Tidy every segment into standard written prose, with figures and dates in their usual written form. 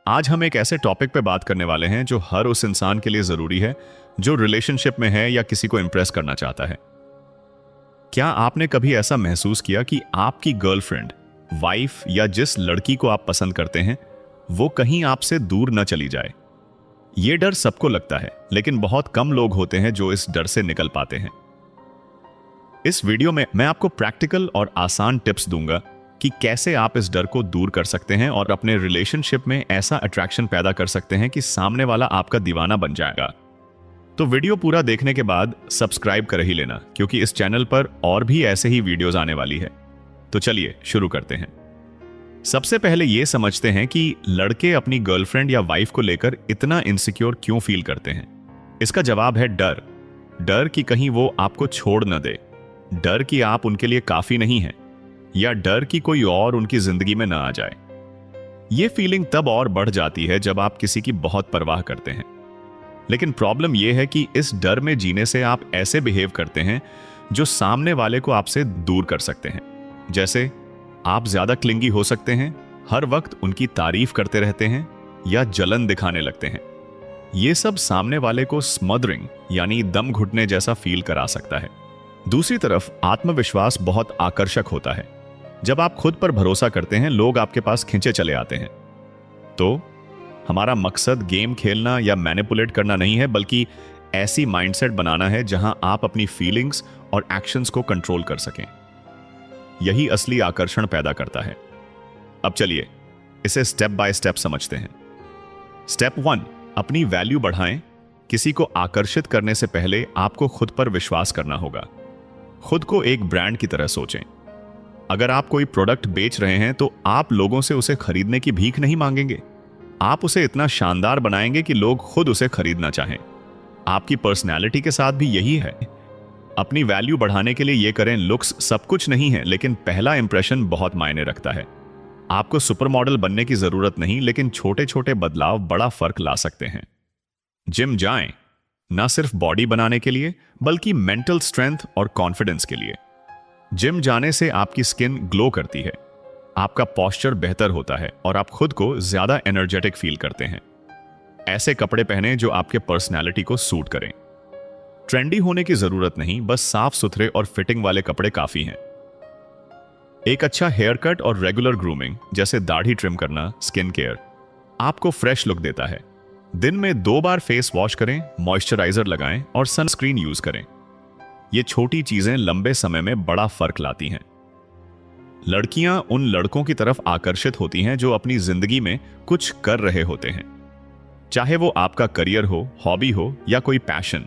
आज हम एक ऐसे टॉपिक पे बात करने वाले हैं जो हर उस इंसान के लिए जरूरी है जो रिलेशनशिप में है या किसी को इंप्रेस करना चाहता है। क्या आपने कभी ऐसा महसूस किया कि आपकी गर्लफ्रेंड, वाइफ या जिस लड़की को आप पसंद करते हैं वो कहीं आपसे दूर न चली जाए? ये डर सबको लगता है, लेकिन बहुत कम लोग होते हैं जो इस डर से निकल पाते हैं। इस वीडियो में मैं आपको प्रैक्टिकल और आसान टिप्स दूंगा कि कैसे आप इस डर को दूर कर सकते हैं और अपने रिलेशनशिप में ऐसा अट्रैक्शन पैदा कर सकते हैं कि सामने वाला आपका दीवाना बन जाएगा। तो वीडियो पूरा देखने के बाद सब्सक्राइब कर ही लेना, क्योंकि इस चैनल पर और भी ऐसे ही वीडियोस आने वाली है। तो चलिए शुरू करते हैं। सबसे पहले यह समझते हैं कि लड़के अपनी गर्लफ्रेंड या वाइफ को लेकर इतना इनसिक्योर क्यों फील करते हैं। इसका जवाब है डर। डर कि कहीं वो आपको छोड़ न दे, डर कि आप उनके लिए काफी नहीं हैं, या डर कि कोई और उनकी जिंदगी में ना आ जाए। यह फीलिंग तब और बढ़ जाती है जब आप किसी की बहुत परवाह करते हैं। लेकिन प्रॉब्लम यह है कि इस डर में जीने से आप ऐसे बिहेव करते हैं जो सामने वाले को आपसे दूर कर सकते हैं। जैसे आप ज्यादा क्लिंगी हो सकते हैं, हर वक्त उनकी तारीफ करते रहते हैं या जलन दिखाने लगते हैं। यह सब सामने वाले को स्मदरिंग यानी दम घुटने जैसा फील करा सकता है। दूसरी तरफ आत्मविश्वास बहुत आकर्षक होता है। जब आप खुद पर भरोसा करते हैं, लोग आपके पास खिंचे चले आते हैं। तो हमारा मकसद गेम खेलना या मैनिपुलेट करना नहीं है, बल्कि ऐसी माइंडसेट बनाना है जहां आप अपनी फीलिंग्स और एक्शंस को कंट्रोल कर सकें। यही असली आकर्षण पैदा करता है। अब चलिए इसे स्टेप बाय स्टेप समझते हैं। स्टेप 1, अपनी वैल्यू बढ़ाएं। किसी को आकर्षित करने से पहले आपको खुद पर विश्वास करना होगा। खुद को एक ब्रांड की तरह सोचें। अगर आप कोई प्रोडक्ट बेच रहे हैं तो आप लोगों से उसे खरीदने की भीख नहीं मांगेंगे। आप उसे इतना शानदार बनाएंगे कि लोग खुद उसे खरीदना चाहें। आपकी पर्सनैलिटी के साथ भी यही है। अपनी वैल्यू बढ़ाने के लिए यह करें। लुक्स सब कुछ नहीं है, लेकिन पहला इंप्रेशन बहुत मायने रखता है। आपको सुपर मॉडल बनने की जरूरत नहीं, लेकिन छोटे छोटे बदलाव बड़ा फर्क ला सकते हैं। जिम जाएं, ना सिर्फ बॉडी बनाने के लिए, बल्कि मेंटल स्ट्रेंथ और कॉन्फिडेंस के लिए। जिम जाने से आपकी स्किन ग्लो करती है, आपका पोस्चर बेहतर होता है और आप खुद को ज्यादा एनर्जेटिक फील करते हैं। ऐसे कपड़े पहने जो आपके पर्सनैलिटी को सूट करें। ट्रेंडी होने की जरूरत नहीं, बस साफ सुथरे और फिटिंग वाले कपड़े काफी हैं। एक अच्छा हेयर कट और रेगुलर ग्रूमिंग, जैसे दाढ़ी ट्रिम करना, स्किन केयर, आपको फ्रेश लुक देता है। दिन में 2 बार फेस वॉश करें, मॉइस्चराइजर लगाएं और सनस्क्रीन यूज करें। ये छोटी चीजें लंबे समय में बड़ा फर्क लाती हैं। लड़कियां उन लड़कों की तरफ आकर्षित होती हैं जो अपनी जिंदगी में कुछ कर रहे होते हैं, चाहे वो आपका करियर हो, हॉबी हो या कोई पैशन।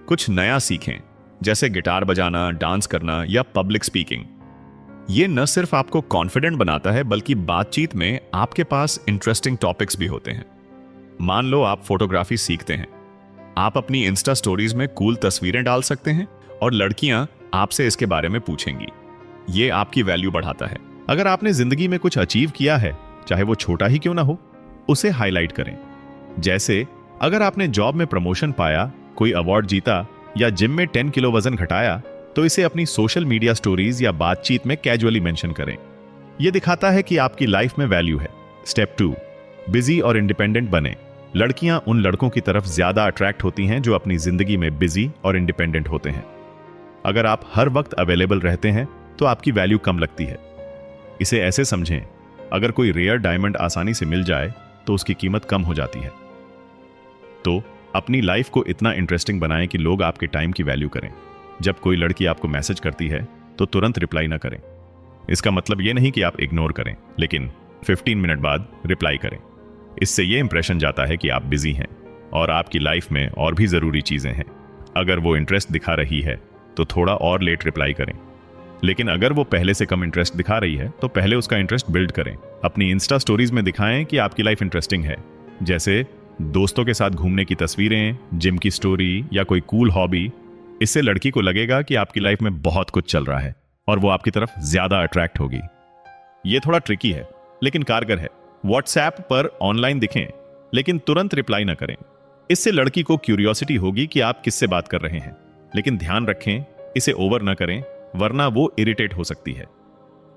कुछ नया सीखें, जैसे गिटार बजाना, डांस करना या पब्लिक स्पीकिंग। ये न सिर्फ आपको कॉन्फिडेंट बनाता है, बल्कि बातचीत में आपके पास इंटरेस्टिंग टॉपिक्स भी होते हैं। मान लो आप फोटोग्राफी सीखते हैं, आप अपनी इंस्टा स्टोरीज में कूल तस्वीरें डाल सकते हैं और लड़कियां आपसे इसके बारे में पूछेंगी। ये आपकी वैल्यू बढ़ाता है। अगर आपने जिंदगी में कुछ अचीव किया है, चाहे वो छोटा ही क्यों ना हो, उसे हाईलाइट करें। जैसे अगर आपने जॉब में प्रमोशन पाया, कोई अवार्ड जीता या जिम में 10 किलो वजन घटाया, तो इसे अपनी सोशल मीडिया स्टोरीज या बातचीत में कैजुअली मेंशन करें। यह दिखाता है कि आपकी लाइफ में वैल्यू है। स्टेप 2, बिजी और इंडिपेंडेंट बने। लड़कियां उन लड़कों की तरफ ज्यादा अट्रैक्ट होती हैं जो अपनी जिंदगी में बिजी और इंडिपेंडेंट होते हैं। अगर आप हर वक्त अवेलेबल रहते हैं तो आपकी वैल्यू कम लगती है। इसे ऐसे समझें, अगर कोई रेयर डायमंड आसानी से मिल जाए तो उसकी कीमत कम हो जाती है। तो अपनी लाइफ को इतना इंटरेस्टिंग बनाएं कि लोग आपके टाइम की वैल्यू करें। जब कोई लड़की आपको मैसेज करती है तो तुरंत रिप्लाई ना करें। इसका मतलब यह नहीं कि आप इग्नोर करें, लेकिन 15 मिनट बाद रिप्लाई करें। इससे यह इंप्रेशन जाता है कि आप बिजी हैं और आपकी लाइफ में और भी जरूरी चीजें हैं। अगर वो इंटरेस्ट दिखा रही है तो थोड़ा और लेट रिप्लाई करें, लेकिन अगर वो पहले से कम इंटरेस्ट दिखा रही है तो पहले उसका इंटरेस्ट बिल्ड करें। अपनी इंस्टा स्टोरीज में दिखाएं कि आपकी लाइफ इंटरेस्टिंग है, जैसे दोस्तों के साथ घूमने की तस्वीरें, जिम की स्टोरी या कोई कूल हॉबी। इससे लड़की को लगेगा कि आपकी लाइफ में बहुत कुछ चल रहा है और वो आपकी तरफ ज्यादा अट्रैक्ट होगी। ये थोड़ा ट्रिकी है, लेकिन कारगर है। व्हाट्सएप पर ऑनलाइन दिखें, लेकिन तुरंत रिप्लाई ना करें। इससे लड़की को क्यूरियोसिटी होगी कि आप किससे बात कर रहे हैं, लेकिन ध्यान रखें इसे ओवर ना करें, वरना वो इरिटेट हो सकती है।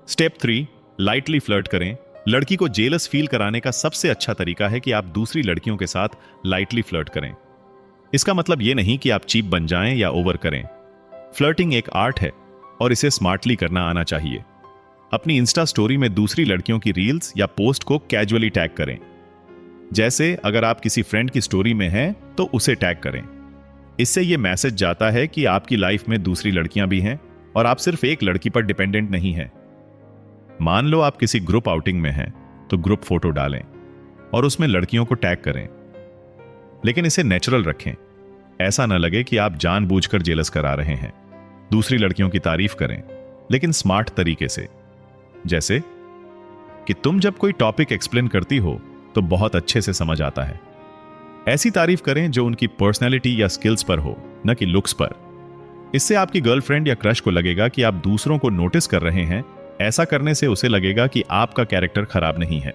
स्टेप 3, लाइटली फ्लर्ट करें। लड़की को जेलस फील कराने का सबसे अच्छा तरीका है कि आप दूसरी लड़कियों के साथ लाइटली फ्लर्ट करें। इसका मतलब यह नहीं कि आप चीप बन जाएं या ओवर करें। फ्लर्टिंग एक आर्ट है और इसे स्मार्टली करना आना चाहिए। अपनी इंस्टा स्टोरी में दूसरी लड़कियों की रील्स या पोस्ट को कैजुअली टैग करें। जैसे अगर आप किसी फ्रेंड की स्टोरी में हैं तो उसे टैग करें। इससे यह मैसेज जाता है कि आपकी लाइफ में दूसरी लड़कियां भी हैं और आप सिर्फ एक लड़की पर डिपेंडेंट नहीं हैं। मान लो आप किसी ग्रुप आउटिंग में हैं तो ग्रुप फोटो डालें और उसमें लड़कियों को टैग करें, लेकिन इसे नेचुरल रखें। ऐसा न लगे कि आप जानबूझकर जेलस करा रहे हैं। दूसरी लड़कियों की तारीफ करें, लेकिन स्मार्ट तरीके से। जैसे कि तुम जब कोई टॉपिक एक्सप्लेन करती हो तो बहुत अच्छे से समझ आता है। ऐसी तारीफ करें जो उनकी पर्सनैलिटी या स्किल्स पर हो, न कि लुक्स पर। इससे आपकी गर्लफ्रेंड या क्रश को लगेगा कि आप दूसरों को नोटिस कर रहे हैं। ऐसा करने से उसे लगेगा कि आपका कैरेक्टर खराब नहीं है।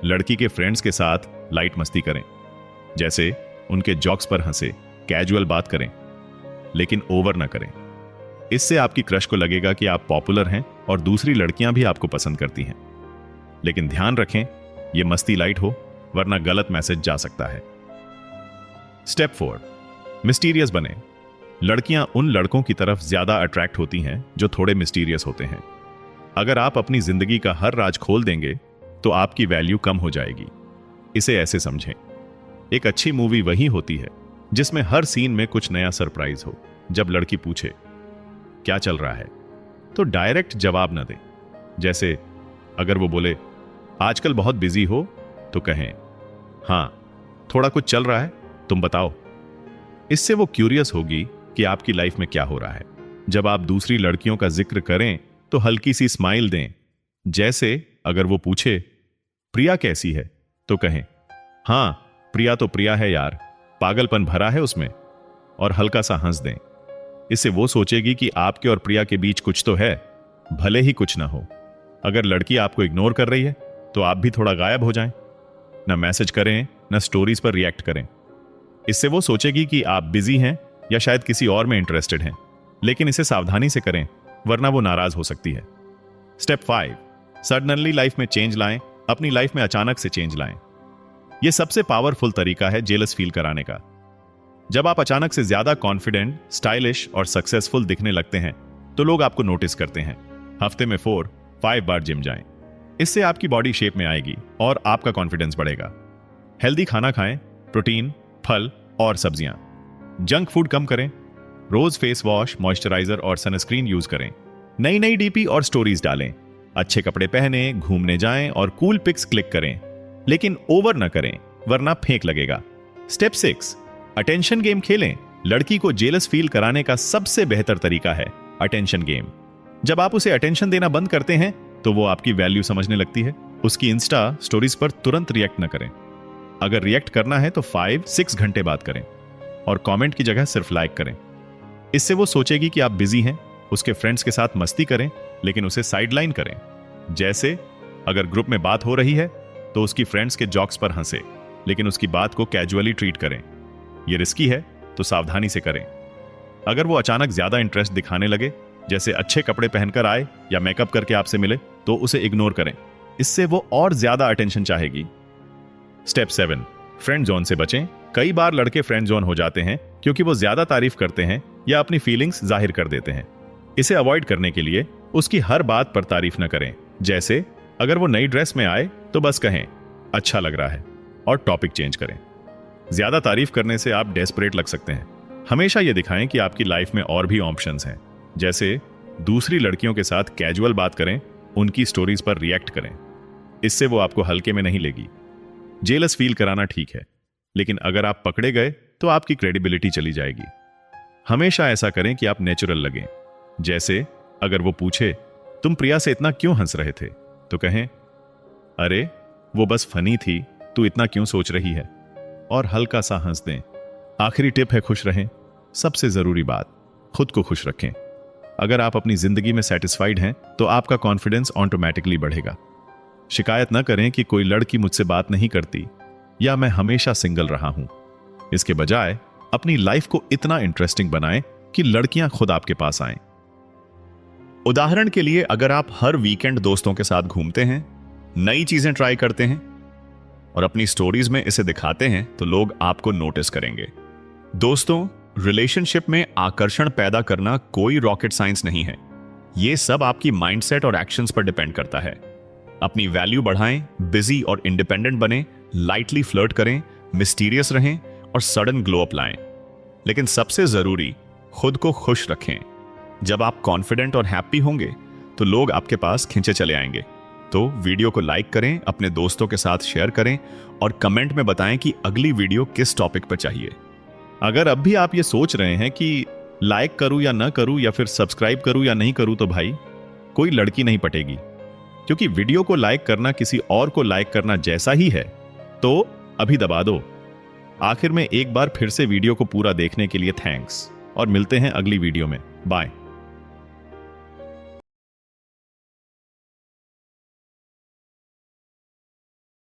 लड़की के फ्रेंड्स के साथ लाइट मस्ती करें, जैसे उनके जॉक्स पर हंसे, कैजुअल बात करें, लेकिन ओवर ना करें। इससे आपकी क्रश को लगेगा कि आप पॉपुलर हैं और दूसरी लड़कियां भी आपको पसंद करती हैं। लेकिन ध्यान रखें, यह मस्ती लाइट हो, वरना गलत मैसेज जा सकता है। स्टेप 4, मिस्टीरियस बने। लड़कियां उन लड़कों की तरफ ज्यादा अट्रैक्ट होती हैं जो थोड़े मिस्टीरियस होते हैं। अगर आप अपनी जिंदगी का हर राज खोल देंगे तो आपकी वैल्यू कम हो जाएगी। इसे ऐसे समझें, एक अच्छी मूवी वही होती है जिसमें हर सीन में कुछ नया सरप्राइज हो। जब लड़की पूछे क्या चल रहा है तो डायरेक्ट जवाब न दें। जैसे अगर वो बोले आजकल बहुत बिजी हो तो कहें हां, थोड़ा कुछ चल रहा है, तुम बताओ। इससे वो क्यूरियस होगी कि आपकी लाइफ में क्या हो रहा है। जब आप दूसरी लड़कियों का जिक्र करें तो हल्की सी स्माइल दें। जैसे अगर वो पूछे प्रिया कैसी है तो कहें हां, प्रिया तो प्रिया है यार, पागलपन भरा है उसमें, और हल्का सा हंस दें। इससे वो सोचेगी कि आपके और प्रिया के बीच कुछ तो है, भले ही कुछ ना हो। अगर लड़की आपको इग्नोर कर रही है तो आप भी थोड़ा गायब हो जाएं। ना मैसेज करें, ना स्टोरीज पर रिएक्ट करें। इससे वो सोचेगी कि आप बिजी हैं या शायद किसी और में इंटरेस्टेड हैं। लेकिन इसे सावधानी से करें, वरना वो नाराज हो सकती है। स्टेप 5, सडनली लाइफ में चेंज लाएं। अपनी लाइफ में अचानक से चेंज लाएं। यह सबसे पावरफुल तरीका है जेलस फील कराने का। जब आप अचानक से ज्यादा कॉन्फिडेंट, स्टाइलिश और सक्सेसफुल दिखने लगते हैं तो लोग आपको नोटिस करते हैं। हफ्ते में 4-5 बार जिम जाएं। इससे आपकी बॉडी शेप में आएगी और आपका कॉन्फिडेंस बढ़ेगा। हेल्दी खाना खाएं, प्रोटीन, फल और सब्जियां। जंक फूड कम करें। रोज फेस वॉश, मॉइस्चराइजर और सनस्क्रीन यूज करें। नई नई डीपी और स्टोरीज डालें। अच्छे कपड़े पहने, घूमने जाएं और कूल पिक्स क्लिक करें, लेकिन ओवर न करें, वरना फेंक लगेगा। स्टेप 6, अटेंशन गेम खेलें। लड़की को जेलस फील कराने का सबसे बेहतर तरीका है अटेंशन गेम। जब आप उसे अटेंशन देना बंद करते हैं तो वो आपकी वैल्यू समझने लगती है। उसकी इंस्टा स्टोरीज पर तुरंत रिएक्ट न करें। अगर रिएक्ट करना है तो 5-6 घंटे बाद करें और कमेंट की जगह सिर्फ लाइक करें। इससे वो सोचेगी कि आप बिजी हैं। उसके फ्रेंड्स के साथ मस्ती करें, लेकिन उसे साइडलाइन करें। जैसे अगर ग्रुप में बात हो रही है तो उसकी फ्रेंड्स के जॉक्स पर हंसे, लेकिन उसकी बात को कैजुअली ट्रीट करें। यह रिस्की है तो सावधानी से करें। अगर वो अचानक ज्यादा इंटरेस्ट दिखाने लगे, जैसे अच्छे कपड़े पहनकर आए या मेकअप करके आपसे मिले, तो उसे इग्नोर करें। इससे वो और ज्यादा अटेंशन चाहेगी। स्टेप 7, फ्रेंड जोन से बचें। कई बार लड़के फ्रेंड जोन हो जाते हैं क्योंकि वो ज्यादा तारीफ करते हैं या अपनी फीलिंग्स जाहिर कर देते हैं। इसे अवॉइड करने के लिए उसकी हर बात पर तारीफ न करें। जैसे अगर वो नई ड्रेस में आए तो बस कहें अच्छा लग रहा है और टॉपिक चेंज करें। ज्यादा तारीफ करने से आप डेस्परेट लग सकते हैं। हमेशा यह दिखाएं कि आपकी लाइफ में और भी ऑप्शंस हैं। जैसे दूसरी लड़कियों के साथ कैजुअल बात करें, उनकी स्टोरीज पर रिएक्ट करें। इससे वो आपको हल्के में नहीं लेगी। जेलस फील कराना ठीक है, लेकिन अगर आप पकड़े गए तो आपकी क्रेडिबिलिटी चली जाएगी। हमेशा ऐसा करें कि आप नेचुरल लगें। जैसे अगर वो पूछे तुम प्रिया से इतना क्यों हंस रहे थे तो कहें अरे वो बस फनी थी, तू इतना क्यों सोच रही है, और हल्का सा हंस दें। आखिरी टिप है खुश रहें। सबसे जरूरी बात, खुद को खुश रखें। अगर आप अपनी जिंदगी में सेटिस्फाइड हैं तो आपका कॉन्फिडेंस ऑटोमेटिकली बढ़ेगा। शिकायत न करें कि कोई लड़की मुझसे बात नहीं करती या मैं हमेशा सिंगल रहा हूं। इसके बजाय अपनी लाइफ को इतना इंटरेस्टिंग बनाएं कि लड़कियां खुद आपके पास आएं। उदाहरण के लिए, अगर आप हर वीकेंड दोस्तों के साथ घूमते हैं नई चीजें ट्राई करते हैं और अपनी स्टोरीज में इसे दिखाते हैं तो लोग आपको नोटिस करेंगे। दोस्तों, रिलेशनशिप में आकर्षण पैदा करना कोई रॉकेट साइंस नहीं है। यह सब आपकी माइंडसेट और एक्शंस पर डिपेंड करता है। अपनी वैल्यू बढ़ाएं, बिजी और इंडिपेंडेंट बने, लाइटली फ्लर्ट करें, मिस्टीरियस रहें और सडन ग्लो अप लाएं। लेकिन सबसे जरूरी, खुद को खुश रखें। जब आप कॉन्फिडेंट और हैप्पी होंगे तो लोग आपके पास खिंचे चले आएंगे। तो वीडियो को लाइक करें, अपने दोस्तों के साथ शेयर करें और कमेंट में बताएं कि अगली वीडियो किस टॉपिक पर चाहिए। अगर अब भी आप ये सोच रहे हैं कि लाइक करूं या ना करूं या फिर सब्सक्राइब करूं या नहीं करूं, तो भाई कोई लड़की नहीं पटेगी, क्योंकि वीडियो को लाइक करना किसी और को लाइक करना जैसा ही है। तो अभी दबा दो। आखिर में एक बार फिर से वीडियो को पूरा देखने के लिए थैंक्स और मिलते हैं अगली वीडियो में। बाय।